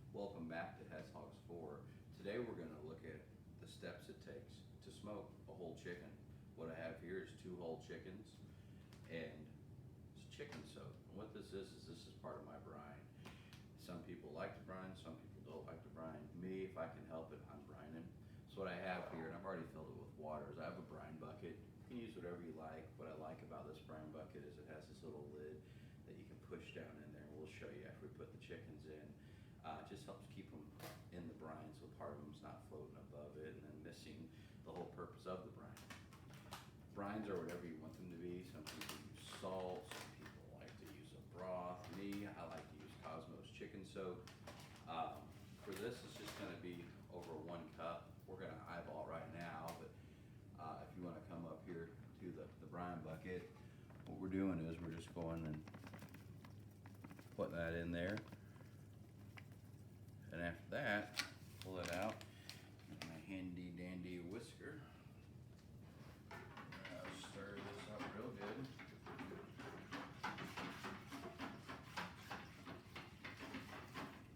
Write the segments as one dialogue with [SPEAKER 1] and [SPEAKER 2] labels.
[SPEAKER 1] Welcome back to Hedgehogs 4. Today we're going to look at the steps it takes to smoke a whole chicken. What I have here is 2 whole chickens and it's chicken soak. And what this is part of my brine. Some people like to brine, some people don't like to brine. Me, if I can help it, I'm brining. So what I have here, and I've already filled it with water, is I have a brine bucket. You can use whatever you like. What I like about this brine bucket is it has this little lid that you can push down in there, and we'll show you after we put the chickens in. It just helps keep them in the brine so part of them's not floating above it and then missing the whole purpose of the brine. Brines are whatever you want them to be. Some people use salt, some people like to use a broth. Me, I like to use Cosmos chicken soak. For this, it's just going to be over 1 cup. We're going to eyeball it right now, but if you want to come up here to the brine bucket, what we're doing is we're just going and putting that in there. And after that, pull it out with my handy dandy whisker. Stir this up real good.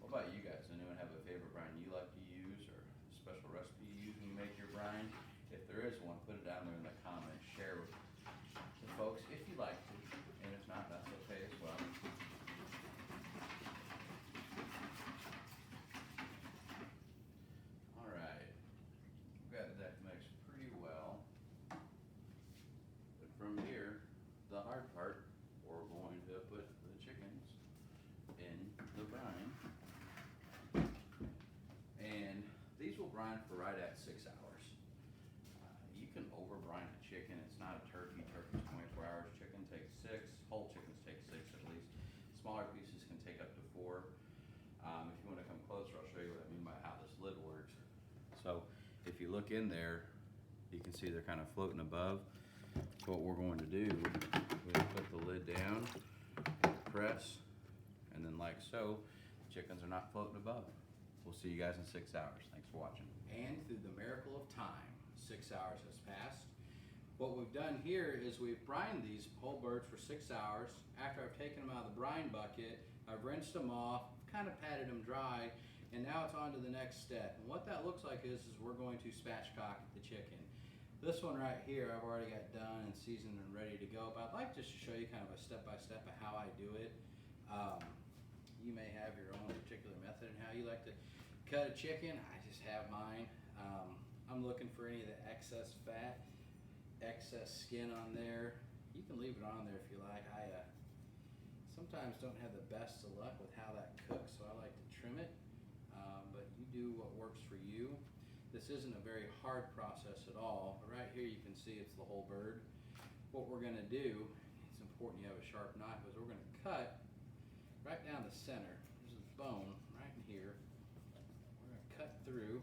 [SPEAKER 1] What about you guys? Anyone have a favorite brine you like to use or a special recipe you use when you make your brine? If there is one, put it down there in the comments. Share with the folks if you like to, and if not, that's okay as well. Got that mixed pretty well. But from here, the hard part, we're going to put the chickens in the brine. And these will brine for right at 6 hours. You can over brine a chicken. It's not a turkey. Turkey's 24 hours. Chicken takes 6. Whole chickens take 6 at least. Smaller pieces can take up to 4. If you want to come closer, I'll show you what I mean by how this lid works. So if you look in there, you can see they're kind of floating above. So what we're going to do, we'll put the lid down, press, and then like so, the chickens are not floating above. We'll see you guys in 6 hours. Thanks for watching. And through the miracle of time, 6 hours has passed. What we've done here is we've brined these whole birds for 6 hours. After I've taken them out of the brine bucket, I've rinsed them off, kind of patted them dry, and now it's on to the next step. And what that looks like is we're going to spatchcock the chicken. This one right here, I've already got done and seasoned and ready to go, but I'd like just to show you kind of a step-by-step of how I do it. You may have your own particular method in how you like to cut a chicken. I just have mine. I'm looking for any of the excess fat, excess skin on there. You can leave it on there if you like. I sometimes don't have the best of luck with how that cooks, so I like to trim it. But you do what works for you. This isn't a very hard process at all. But right here you can see it's the whole bird. What we're going to do, it's important you have a sharp knife, is we're going to cut right down the center. There's a bone right in here. We're going to cut through.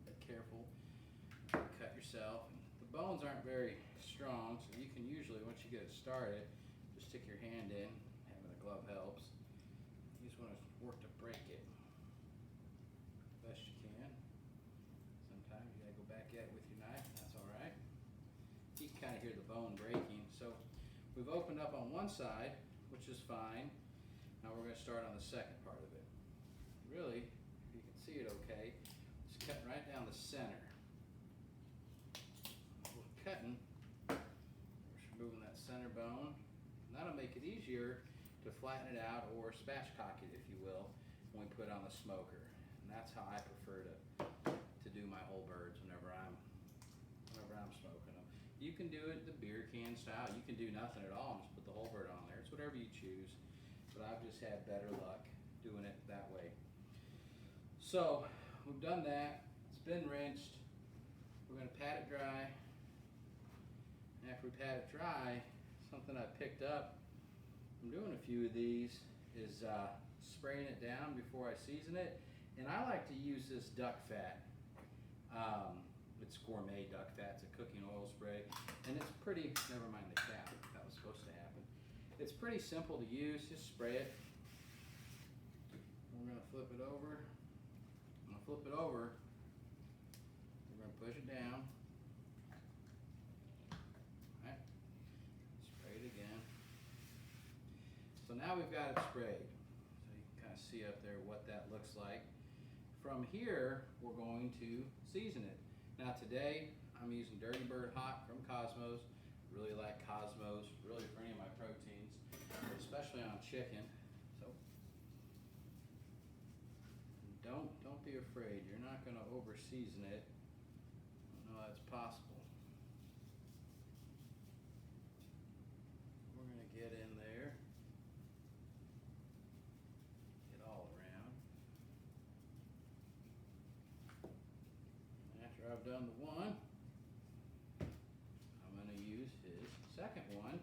[SPEAKER 1] Be careful. Cut yourself. The bones aren't very strong, so you can usually, once you get it started, just stick your hand in. Having a glove helps. You just want to work to break it best you can. Sometimes you gotta go back at it with your knife, and that's all right. You can kind of hear the bone breaking. So we've opened up on one side, which is fine. Now we're going to start on the second part of it. Really, if you can see it okay, it's cutting right down the center. We're cutting, we're removing that center bone, and that'll make it easier to flatten it out or spatchcock it, if you will, when we put it on the smoker. And that's how I prefer to do my whole birds whenever I'm smoking them. You can do it the beer can style. You can do nothing at all and just put the whole bird on there. It's whatever you choose. But I've just had better luck doing it that way. So we've done that. It's been rinsed. We're going to pat it dry. And after we pat it dry, something I picked up from doing a few of these is spraying it down before I season it. And I like to use this duck fat. It's gourmet duck fat. It's a cooking oil spray. And it's pretty, never mind the cap, that was supposed to happen. It's pretty simple to use. Just spray it. We're going to flip it over. I'm going to flip it over. We're going to push it down. All right. Spray it again. So now we've got it sprayed. So you can kind of see
[SPEAKER 2] see up there what that looks like. From here, we're going to season it. Now today, I'm using Dirty Bird Hot from Cosmos. Really like Cosmos, really for any of my proteins, but especially on chicken. So don't be afraid. You're not going to over season it. I know that's possible. We're going to get in there, get all around. And after I've done the one, I'm going to use his second one.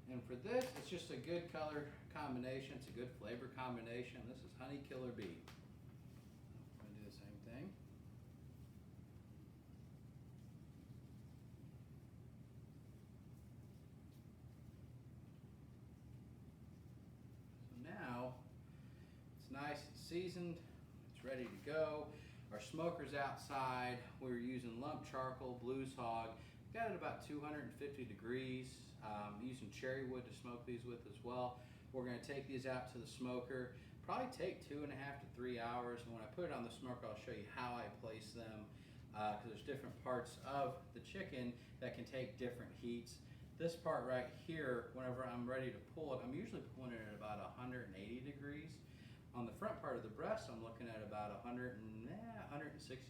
[SPEAKER 2] And for this, it's just a good color combination. It's a good flavor combination. This is Honey Killer Bee. I'm going to do the same thing. So now, it's nice, it's seasoned, it's ready to go. Our smoker's outside. We're using lump charcoal, Blues Hog. Got it about 250 degrees. Using cherry wood to smoke these with as well. We're going to take these out to the smoker. Probably take 2.5 to 3 hours. And when I put it on the smoker, I'll show you how I place them, because there's different parts of the chicken that can take different heats. This part right here, whenever I'm ready to pull it, I'm usually pulling it at about 180 degrees. On the front part of the breast, I'm looking at about 160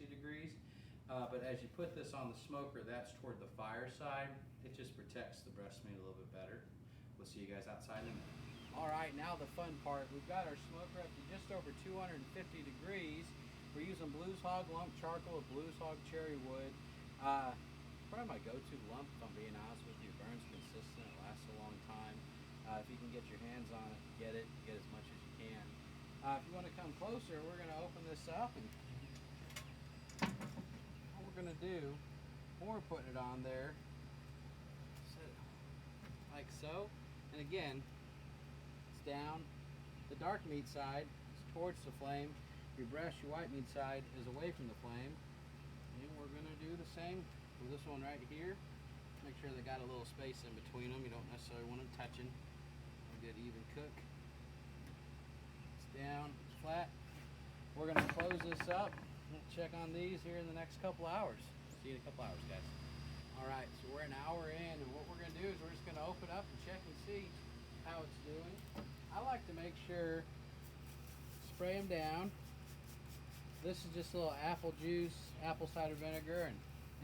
[SPEAKER 2] degrees. But as you put this on the smoker, that's toward the fire side. It just protects the breast meat a little bit better. We'll see you guys outside in a minute. All right, now the fun part. We've got our smoker up to just over 250 degrees. We're using Blues Hog lump charcoal with Blues Hog cherry wood. Probably my go-to lump, if I'm being honest with you. It burns consistent, it lasts a long time. If you can get your hands on it, get as much as you can. If you want to come closer, we're going to open this up, and what we're going to do when we're putting it on there, set it like so, and again, it's down. The dark meat side is towards the flame. Your breast, your white meat side is away from the flame. And we're going to do the same with this one right here. Make sure they got a little space in between them. You don't necessarily want them touching. A good even cook. It's down, it's flat. We're going to close this up. We'll check on these here in the next couple hours. See you in a couple hours, guys. All right, so we're an hour in, and what we're going to do is we're just going to open up and check and see how it's doing. I like to make sure, spray them down. This is just a little apple juice, apple cider vinegar, and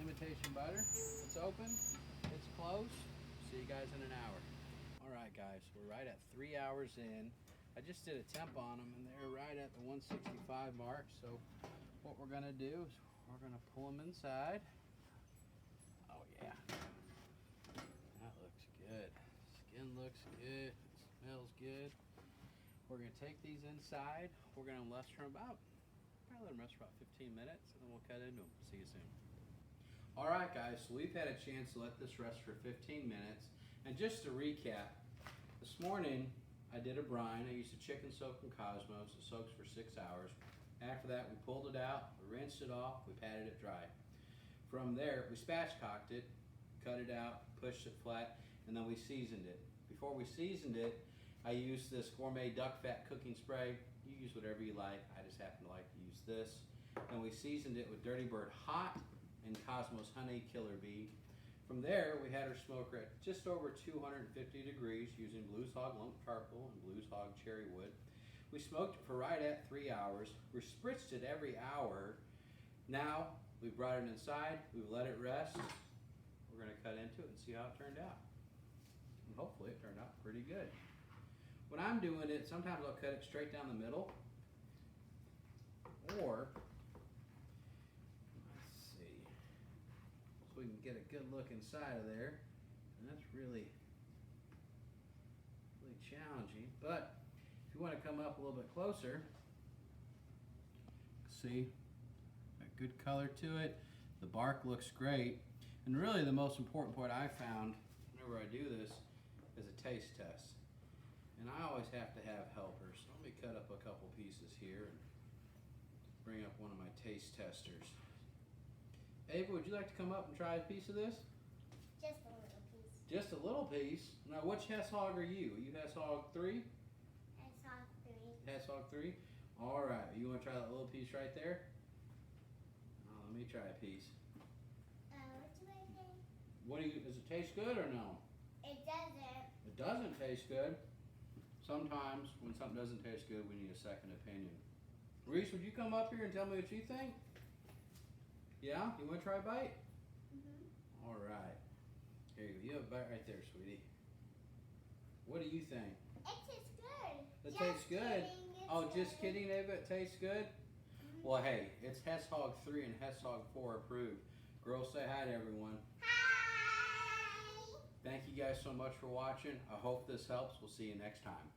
[SPEAKER 2] imitation butter. It's open, it's closed. See you guys in an hour. All right, guys, we're right at 3 hours in. I just did a temp on them, and they're right at the 165 mark. So what we're gonna do is we're gonna pull them inside. Oh yeah, that looks good. Skin looks good, it smells good. We're gonna take these inside. We're gonna rest for probably let them rest for about 15 minutes, and then we'll cut into them. See you soon. All right, guys, so we've had a chance to let this rest for 15 minutes. And just to recap, this morning I did a brine. I used a chicken soak from Cosmos. It soaks for 6 hours. After that, we pulled it out, we rinsed it off, we patted it dry. From there, we spatchcocked it, cut it out, pushed it flat, and then we seasoned it. Before we seasoned it, I used this gourmet duck fat cooking spray. You use whatever you like. I just happen to like to use this. And we seasoned it with Dirty Bird Hot and Cosmos Honey Killer Bee. From there, we had our smoker at just over 250 degrees using Blues Hog lump charcoal and Blues Hog cherry wood. We smoked it for right at 3 hours. We spritzed it every hour. Now, we've brought it inside. We've let it rest. We're going to cut into it and see how it turned out. And hopefully it turned out pretty good. When I'm doing it, sometimes I'll cut it straight down the middle. Or, let's see, so we can get a good look inside of there. And that's really challenging. But if you want to come up a little bit closer, see, got good color to it. The bark looks great. And really the most important part I found whenever I do this is a taste test. And I always have to have helpers. So let me cut up a couple pieces here and bring up one of my taste testers. Ava, would you like to come up and try a piece of this?
[SPEAKER 3] Just a little piece.
[SPEAKER 2] Just a little piece? Now, which Hess hog are you? Are you Hess hog 3?
[SPEAKER 3] Hess hog 3.
[SPEAKER 2] Hess hog 3? All right, you want to try that little piece right there? Oh, let me try a piece.
[SPEAKER 3] What do I think?
[SPEAKER 2] What do you? Does it taste good or no?
[SPEAKER 3] It doesn't.
[SPEAKER 2] It doesn't taste good. Sometimes when something doesn't taste good, we need a second opinion. Reese, would you come up here and tell me what you think? Yeah? You want to try a bite?
[SPEAKER 3] Mm-hmm.
[SPEAKER 2] All right. Here you go. You have a bite right there, sweetie. What do you think?
[SPEAKER 3] It tastes good.
[SPEAKER 2] It
[SPEAKER 3] Just
[SPEAKER 2] tastes good.
[SPEAKER 3] kidding, it's
[SPEAKER 2] Oh, just
[SPEAKER 3] good.
[SPEAKER 2] kidding, Ava. It tastes good.
[SPEAKER 3] Mhm.
[SPEAKER 2] Well, hey, it's Hess Hog 3 and Hess Hog 4 approved. Girls, say hi to everyone.
[SPEAKER 3] Hi.
[SPEAKER 2] Thank you guys so much for watching. I hope this helps. We'll see you next time.